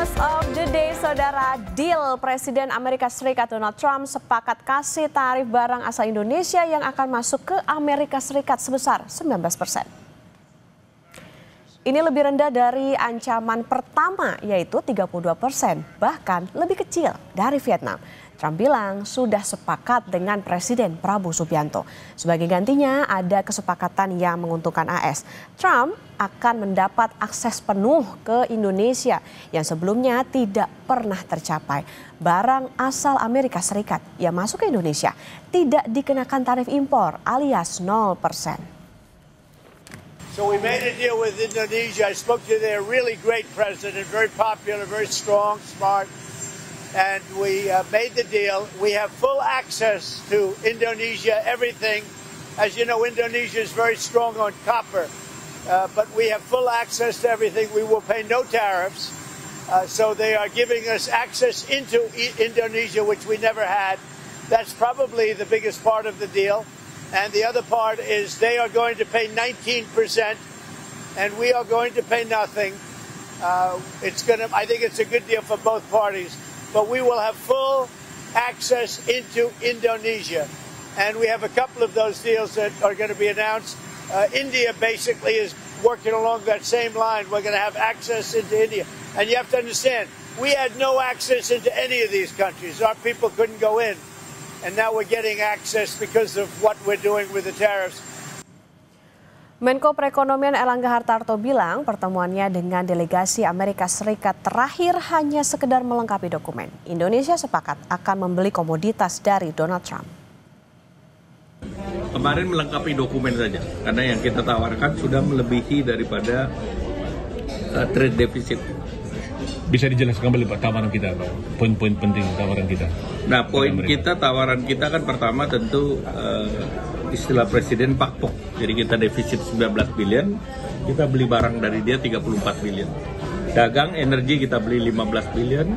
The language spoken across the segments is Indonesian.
News of the day, saudara. Deal Presiden Amerika Serikat Donald Trump sepakat kasih tarif barang asal Indonesia yang akan masuk ke Amerika Serikat sebesar 19%. Ini lebih rendah dari ancaman pertama, yaitu 32%, bahkan lebih kecil dari Vietnam. Trump bilang sudah sepakat dengan Presiden Prabowo Subianto. Sebagai gantinya ada kesepakatan yang menguntungkan AS. Trump akan mendapat akses penuh ke Indonesia yang sebelumnya tidak pernah tercapai. Barang asal Amerika Serikat yang masuk ke Indonesia tidak dikenakan tarif impor alias 0%. So we made a deal with Indonesia. I spoke to their really great president, very popular, very strong, smart. And we made the deal. We have full access to Indonesia, everything. As you know, Indonesia is very strong on copper, but we have full access to everything. We will pay no tariffs. So they are giving us access into Indonesia, which we never had. That's probably the biggest part of the deal. And the other part is they are going to pay 19%, and we are going to pay nothing. I think it's a good deal for both parties. But we will have full access into Indonesia. And we have a couple of those deals that are going to be announced. India basically is working along that same line. We're going to have access into India. And you have to understand, we had no access into any of these countries. Our people couldn't go in. And now we're getting access because of what we're doing with the tariffs. Menko Perekonomian Erlangga Hartarto bilang pertemuannya dengan delegasi Amerika Serikat terakhir hanya sekedar melengkapi dokumen. Indonesia sepakat akan membeli komoditas dari Donald Trump. Kemarin melengkapi dokumen saja, karena yang kita tawarkan sudah melebihi daripada trade deficit. Bisa dijelaskan kembali Pak tawaran kita, Pak? Poin-poin penting tawaran kita. Nah, tawaran kita kan pertama tentu istilah Presiden pakpok. Jadi kita defisit 19 billion, kita beli barang dari dia 34 billion. Dagang, energi kita beli 15 billion,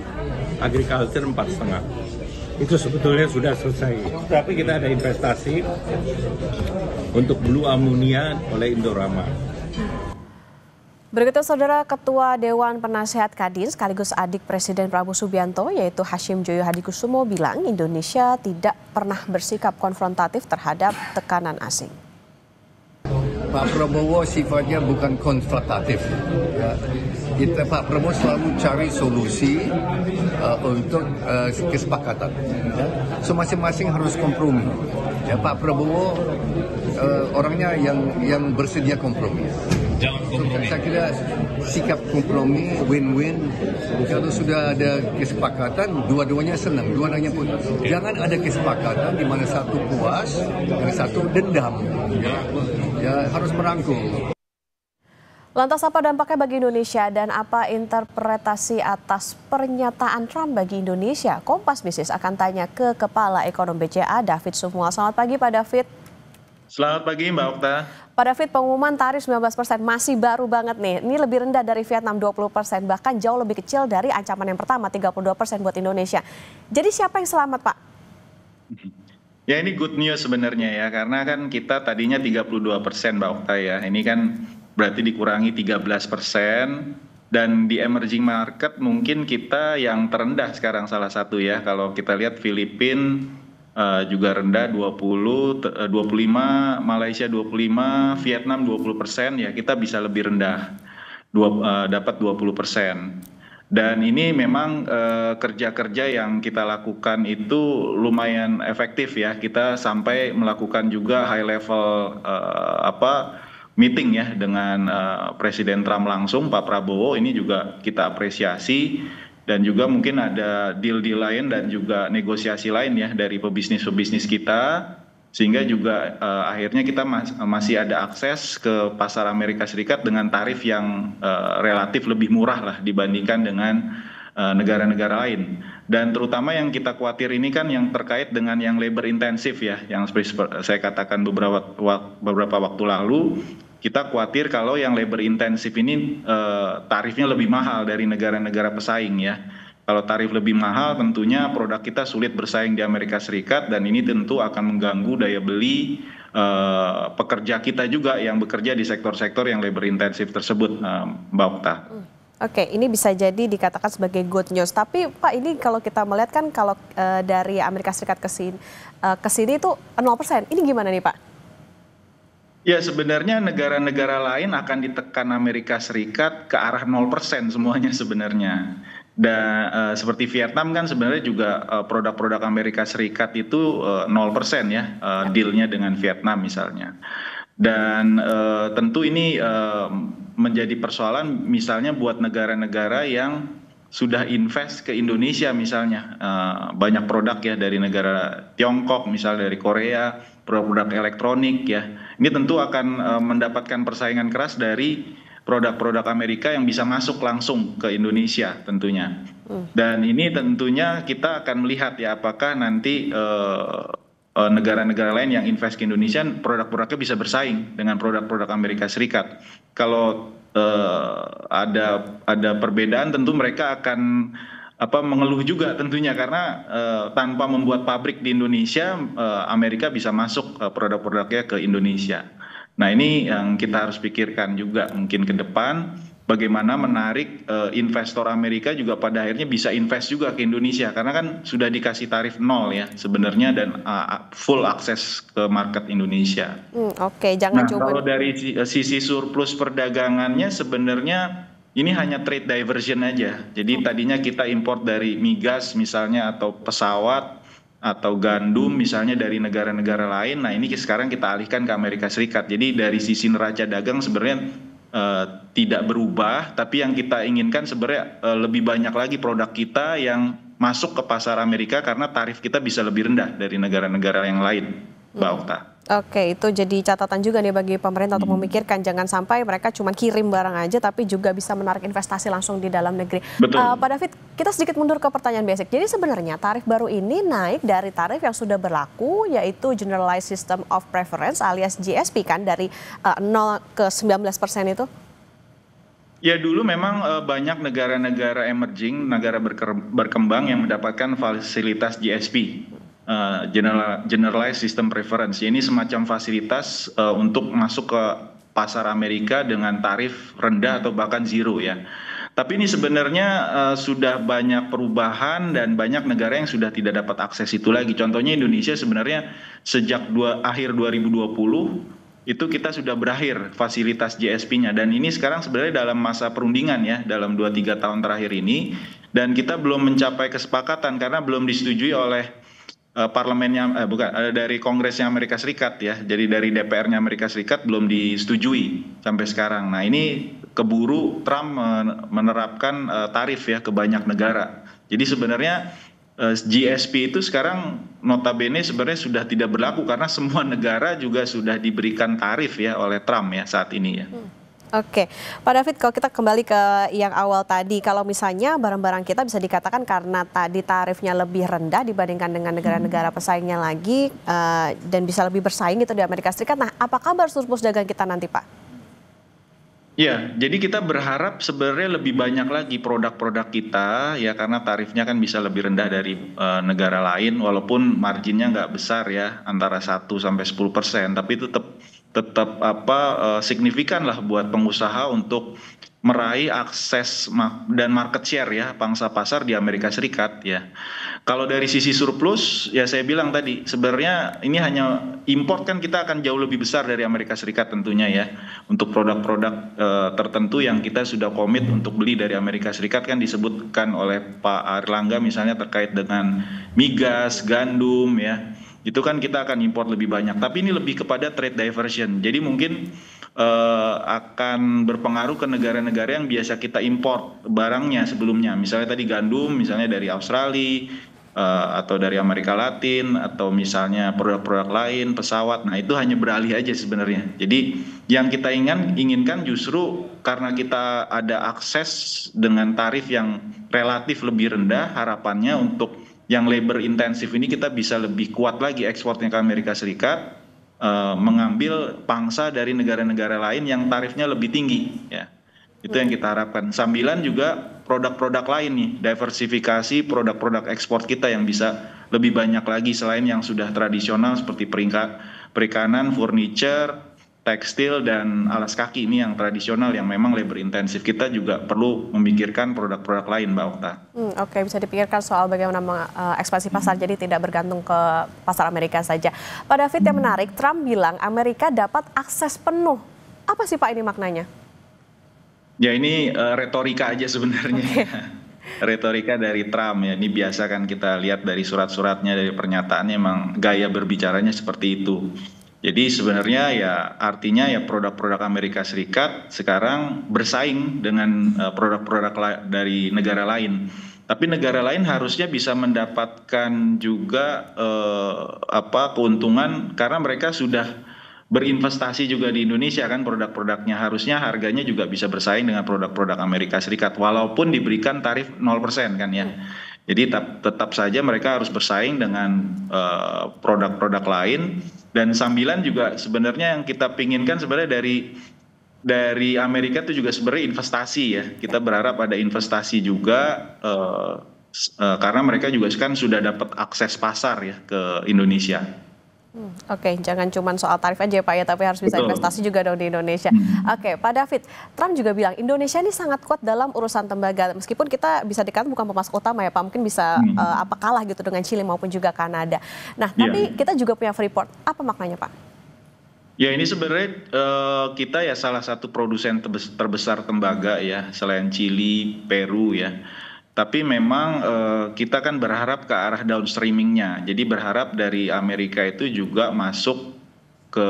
agriculture 4,5. Itu sebetulnya sudah selesai. Tapi kita ada investasi untuk blue ammonia oleh Indorama. Berikutnya, saudara, Ketua Dewan Penasehat Kadin sekaligus adik Presiden Prabowo Subianto yaitu Hashim Joyo Hadikusumo bilang Indonesia tidak pernah bersikap konfrontatif terhadap tekanan asing. Pak Prabowo sifatnya bukan konfrontatif. Ya. Pak Prabowo selalu cari solusi untuk kesepakatan. Ya. So masing-masing harus kompromi. Ya, Pak Prabowo orangnya yang bersedia kompromi. Jangan kompromi. Saya kira sikap kompromi win-win. Kalau sudah ada kesepakatan, dua-duanya senang, dua-duanya pun. Jangan ada kesepakatan di mana satu puas, yang satu dendam. Ya harus merangkul. Lantas apa dampaknya bagi Indonesia dan apa interpretasi atas pernyataan Trump bagi Indonesia? Kompas Bisnis akan tanya ke Kepala Ekonom BCA David Sumual. Selamat pagi Pak David. Selamat pagi Mbak Okta. Pak David, pengumuman tarif 19% masih baru banget nih. Ini lebih rendah dari Vietnam 20%, bahkan jauh lebih kecil dari ancaman yang pertama 32% buat Indonesia. Jadi siapa yang selamat, Pak? Ya ini good news sebenarnya ya, karena kan kita tadinya 32% Mbak Okta ya. Ini kan berarti dikurangi 13%. Dan di emerging market mungkin kita yang terendah sekarang salah satu ya. Kalau kita lihat Filipina juga rendah 25, Malaysia 25, Vietnam 20%, ya kita bisa lebih rendah, dapat 20%. Dan ini memang kerja-kerja yang kita lakukan itu lumayan efektif ya, kita sampai melakukan juga high level meeting ya dengan Presiden Trump langsung, Pak Prabowo, ini juga kita apresiasi. Dan juga mungkin ada deal-deal lain dan juga negosiasi lain ya dari pebisnis-pebisnis kita. Sehingga juga akhirnya kita masih ada akses ke pasar Amerika Serikat dengan tarif yang relatif lebih murah lah dibandingkan dengan negara-negara lain. Dan terutama yang kita khawatir ini kan yang terkait dengan yang labor intensif ya. Yang seperti saya katakan beberapa waktu lalu. Kita khawatir kalau yang labor intensif ini tarifnya lebih mahal dari negara-negara pesaing ya. Kalau tarif lebih mahal tentunya produk kita sulit bersaing di Amerika Serikat dan ini tentu akan mengganggu daya beli pekerja kita juga yang bekerja di sektor-sektor yang labor intensif tersebut, Mbak Okta. Oke, ini bisa jadi dikatakan sebagai good news. Tapi Pak, ini kalau kita melihat kan kalau dari Amerika Serikat ke sini itu 0%. Ini gimana nih Pak? Ya, sebenarnya negara-negara lain akan ditekan Amerika Serikat ke arah 0% semuanya sebenarnya. Dan seperti Vietnam kan sebenarnya juga produk-produk Amerika Serikat itu 0% ya, dealnya dengan Vietnam misalnya. Dan tentu ini menjadi persoalan misalnya buat negara-negara yang sudah invest ke Indonesia misalnya. Banyak produk ya dari negara Tiongkok, misalnya dari Korea, produk-produk elektronik ya. Ini tentu akan mendapatkan persaingan keras dari produk-produk Amerika yang bisa masuk langsung ke Indonesia tentunya. Dan ini tentunya kita akan melihat ya apakah nanti negara-negara lain yang invest ke Indonesia produk-produknya bisa bersaing dengan produk-produk Amerika Serikat. Kalau ada perbedaan tentu mereka akan mengeluh juga tentunya karena tanpa membuat pabrik di Indonesia Amerika bisa masuk produk-produknya ke Indonesia. Nah, ini yang kita harus pikirkan juga mungkin ke depan bagaimana menarik investor Amerika juga pada akhirnya bisa invest juga ke Indonesia karena kan sudah dikasih tarif 0 ya sebenarnya dan full akses ke market Indonesia. Oke, jangan cuma. Kalau dari sisi surplus perdagangannya sebenarnya ini hanya trade diversion aja. Jadi tadinya kita import dari migas misalnya atau pesawat atau gandum misalnya dari negara-negara lain. Nah, ini sekarang kita alihkan ke Amerika Serikat. Jadi dari sisi neraca dagang sebenarnya tidak berubah, tapi yang kita inginkan sebenarnya lebih banyak lagi produk kita yang masuk ke pasar Amerika karena tarif kita bisa lebih rendah dari negara-negara yang lain, Mbak Okta. Oke, itu jadi catatan juga nih bagi pemerintah untuk memikirkan jangan sampai mereka cuma kirim barang aja tapi juga bisa menarik investasi langsung di dalam negeri. Betul. Pak David, kita sedikit mundur ke pertanyaan basic. Jadi sebenarnya tarif baru ini naik dari tarif yang sudah berlaku yaitu Generalized System of Preference alias GSP kan dari 0 ke 19% itu? Ya dulu memang banyak negara-negara emerging, negara berkembang yang mendapatkan fasilitas GSP. Generalized System Preference. Ini semacam fasilitas untuk masuk ke pasar Amerika dengan tarif rendah atau bahkan zero ya. Tapi ini sebenarnya sudah banyak perubahan dan banyak negara yang sudah tidak dapat akses itu lagi. Contohnya Indonesia sebenarnya sejak akhir 2020 itu kita sudah berakhir fasilitas GSP-nya dan ini sekarang sebenarnya dalam masa perundingan ya dalam 2-3 tahun terakhir ini dan kita belum mencapai kesepakatan karena belum disetujui oleh parlemennya dari Kongresnya Amerika Serikat ya. Jadi dari DPR-nya Amerika Serikat belum disetujui sampai sekarang. Nah, ini keburu Trump menerapkan tarif ya ke banyak negara. Jadi sebenarnya GSP itu sekarang notabene sebenarnya sudah tidak berlaku karena semua negara juga sudah diberikan tarif ya oleh Trump ya saat ini ya. Oke, Pak David, kalau kita kembali ke yang awal tadi, kalau misalnya barang-barang kita bisa dikatakan karena tadi tarifnya lebih rendah dibandingkan dengan negara-negara pesaingnya lagi dan bisa lebih bersaing gitu di Amerika Serikat. Nah, apa kabar surplus dagang kita nanti, Pak? Ya, jadi kita berharap sebenarnya lebih banyak lagi produk-produk kita ya karena tarifnya kan bisa lebih rendah dari negara lain walaupun marginnya nggak besar ya antara 1-10%, tapi itu tetap signifikan lah buat pengusaha untuk meraih akses dan market share ya pangsa pasar di Amerika Serikat ya. Kalau dari sisi surplus ya saya bilang tadi sebenarnya ini hanya import kan kita akan jauh lebih besar dari Amerika Serikat tentunya ya. Untuk produk-produk tertentu yang kita sudah komit untuk beli dari Amerika Serikat kan disebutkan oleh Pak Airlangga misalnya terkait dengan migas, gandum ya. Itu kan kita akan import lebih banyak. Tapi ini lebih kepada trade diversion. Jadi mungkin akan berpengaruh ke negara-negara yang biasa kita import barangnya sebelumnya. Misalnya tadi gandum, misalnya dari Australia, atau dari Amerika Latin, atau misalnya produk-produk lain, pesawat. Nah itu hanya beralih aja sebenarnya. Jadi yang kita inginkan justru karena kita ada akses dengan tarif yang relatif lebih rendah, harapannya untuk yang labor intensif ini kita bisa lebih kuat lagi ekspornya ke Amerika Serikat, mengambil pangsa dari negara-negara lain yang tarifnya lebih tinggi ya. Itu yang kita harapkan. Sambilan juga produk-produk lain nih, diversifikasi produk-produk ekspor kita yang bisa lebih banyak lagi selain yang sudah tradisional seperti perikanan, furniture, tekstil dan alas kaki ini yang tradisional yang memang labor intensif. Kita juga perlu memikirkan produk-produk lain, Mbak Okta. Oke, bisa dipikirkan soal bagaimana mengekspansi pasar, jadi tidak bergantung ke pasar Amerika saja. Pak David, yang menarik, Trump bilang Amerika dapat akses penuh. Apa sih Pak ini maknanya? Ya ini retorika aja sebenarnya. Retorika dari Trump ya, ini biasa kan kita lihat dari surat-suratnya, dari pernyataannya, emang gaya berbicaranya seperti itu. Jadi sebenarnya ya artinya ya produk-produk Amerika Serikat sekarang bersaing dengan produk-produk dari negara lain. Tapi negara lain harusnya bisa mendapatkan juga keuntungan karena mereka sudah berinvestasi juga di Indonesia kan, produk-produknya harusnya harganya juga bisa bersaing dengan produk-produk Amerika Serikat walaupun diberikan tarif 0% kan ya. Jadi tetap saja mereka harus bersaing dengan produk-produk lain, dan sambilan juga sebenarnya yang kita pinginkan sebenarnya dari Amerika itu juga sebenarnya investasi ya. Kita berharap ada investasi juga karena mereka juga kan sudah dapat akses pasar ya ke Indonesia. Oke, jangan cuma soal tarif aja ya Pak ya, tapi harus bisa investasi juga dong di Indonesia. Oke, Pak David, Trump juga bilang Indonesia ini sangat kuat dalam urusan tembaga. Meskipun kita bisa dikatakan bukan pemasok utama ya Pak, mungkin bisa kalah gitu dengan Chili maupun juga Kanada. Nah, tapi kita juga punya Freeport. Apa maknanya Pak? Ya ini sebenarnya kita ya salah satu produsen terbesar tembaga ya, selain Chili, Peru ya. Tapi memang kita kan berharap ke arah downstreamingnya. Jadi berharap dari Amerika itu juga masuk ke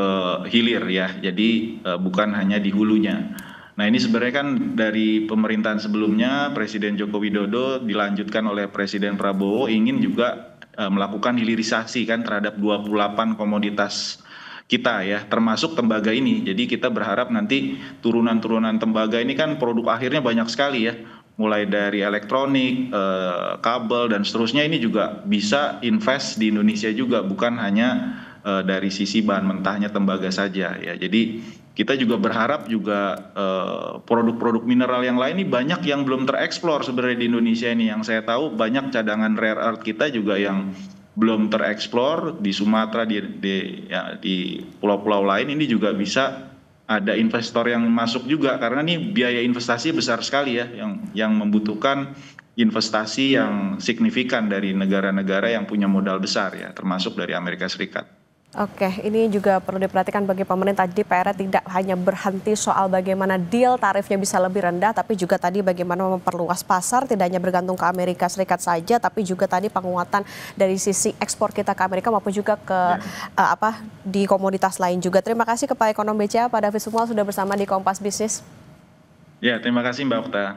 hilir ya. Jadi bukan hanya di hulunya. Nah ini sebenarnya kan dari pemerintahan sebelumnya Presiden Joko Widodo dilanjutkan oleh Presiden Prabowo ingin juga melakukan hilirisasi kan terhadap 28 komoditas kita ya, termasuk tembaga ini. Jadi kita berharap nanti turunan-turunan tembaga ini kan produk akhirnya banyak sekali ya. Mulai dari elektronik, kabel, dan seterusnya ini juga bisa invest di Indonesia juga, bukan hanya dari sisi bahan mentahnya tembaga saja ya. Jadi kita juga berharap juga produk-produk mineral yang lain ini banyak yang belum tereksplor sebenarnya di Indonesia ini. Yang saya tahu banyak cadangan rare earth kita juga yang belum tereksplor di Sumatera, di pulau-pulau lain ini juga bisa ada investor yang masuk juga, karena ini biaya investasi besar sekali ya, yang membutuhkan investasi yang signifikan dari negara-negara yang punya modal besar ya, termasuk dari Amerika Serikat. Oke, ini juga perlu diperhatikan bagi pemerintah. Jadi PR tidak hanya berhenti soal bagaimana deal tarifnya bisa lebih rendah, tapi juga tadi bagaimana memperluas pasar, tidak hanya bergantung ke Amerika Serikat saja, tapi juga tadi penguatan dari sisi ekspor kita ke Amerika maupun juga ke di komoditas lain juga. Terima kasih Kepala Ekonom BCA Pak David Sumual sudah bersama di Kompas Bisnis. Ya, terima kasih Mbak Okta.